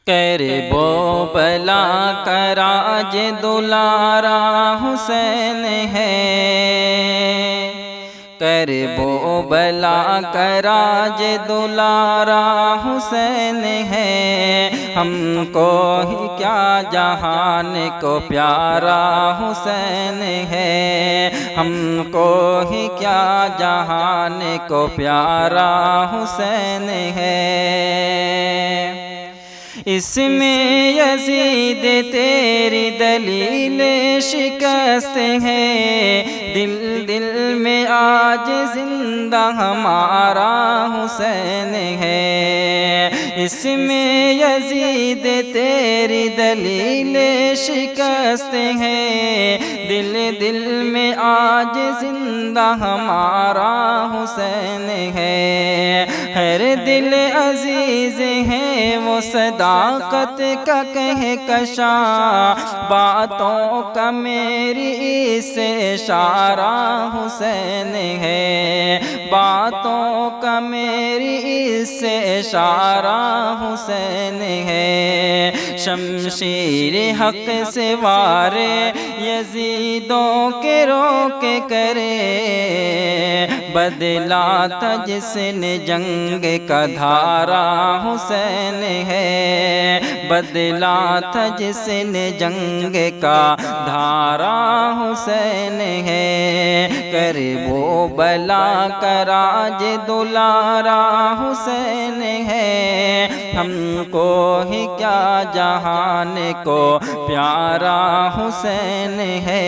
کرب و بلا کراج دلارا حسین ہے، کرب و بلا کراج دلارا حسین ہے، ہم کو ہی کیا جہان کو پیارا حسین ہے، ہم کو ہی کیا جہان کو پیارا حسین ہے۔ اس میں یزید تیری دلیل شکست ہے، دل دل میں آج زندہ ہمارا حسین ہے۔ اس میں یزید تیری دلیل شکست ہے، دل دل میں آج زندہ ہمارا حسین ہے۔ ہر دل عزیز ہے وہ صداقت کا کہکشاں، باتوں کا میری سے اشارہ حسین ہے، باتوں کا میری سے اشارہ حسین ہے۔ شمشیر حق سے وارے یزیدوں کے روک کرے، بدلا تھا جس نے جنگ کا دھارا حسین ہے، بدلا تھا جس نے جنگ کا دھارا حسین ہے۔ کرب و بلا کراج دلارا حسین ہے، ہم کو ہی کیا جہان کو پیارا حسین ہے۔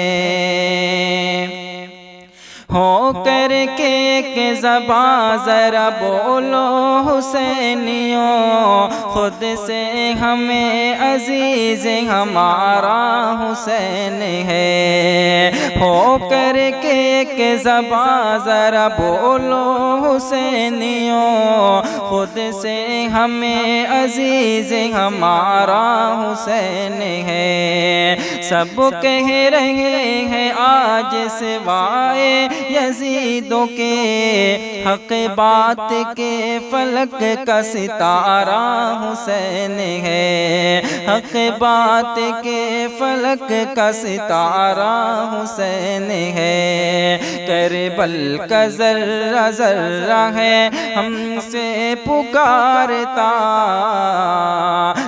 ہو کر کے ایک زبان ذرا بولو حسینیوں، خود سے ہمیں عزیز ہمارا حسین ہے۔ ہو کر کے ایک زبان ذرا بولو حسینیوں، خود سے ہمیں عزیز ہمارا حسین ہے۔ سب کہہ رہے ہیں آج سوائے یزیدوں کے، حق بات کے فلک کا ستارہ حسین ہے، حق بات کے فلک کا ستارہ حسین ہے۔ کربل کا ذرہ ذرہ ہے ہم سے پکارتا،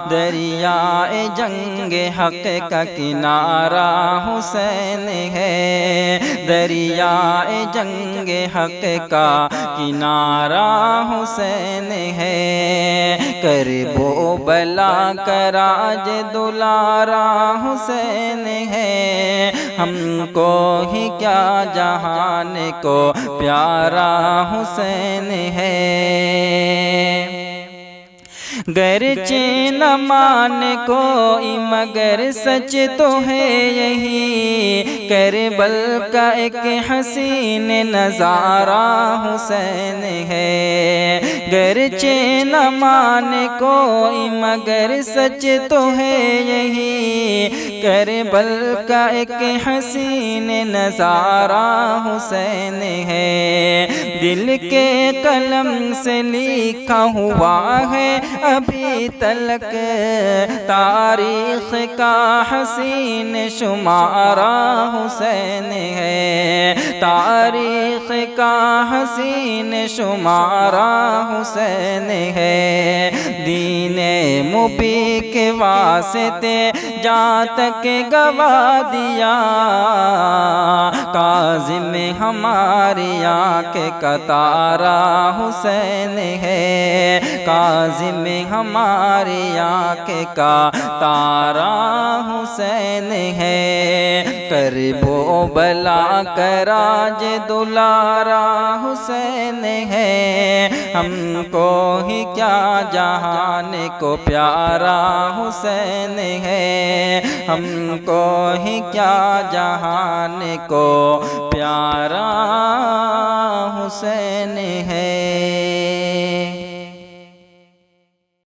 دریائے جنگ حق کا کنارہ حسین ہے، دریائے جنگ حق کا کنارہ حسین ہے۔ کرب و بلا کراج دلارا حسین ہے، ہم کو ہی کیا جہان کو پیارا حسین ہے۔ گرچہ نہ مان کوئی مگر سچ تو ہے یہی، کربل کا ایک حسین نظارہ حسین ہے۔ گرچہ نہ مان کوئی مگر سچ تو ہے یہی، کربل کا ایک حسین نظارہ حسین ہے۔ دل کے قلم سے لکھا ہوا ہے ابھی تلک تاریخ کا حسین شمارہ حسین ہے، تاریخ کا حسین شمارہ حسین ہے۔ دین مبی کے واسطے جہاں تک گوا دیا، کاظم ہماری آنکھ کا تارا حسین ہے، کاظم ہماری آنکھ کا تارا حسین ہے۔ کرب و بلا کراج دلارا حسین ہے، ہم کو ہی کیا جہان کو پیارا حسین ہے، ہم کو ہی کیا جہان کو پیارا حسین ہے۔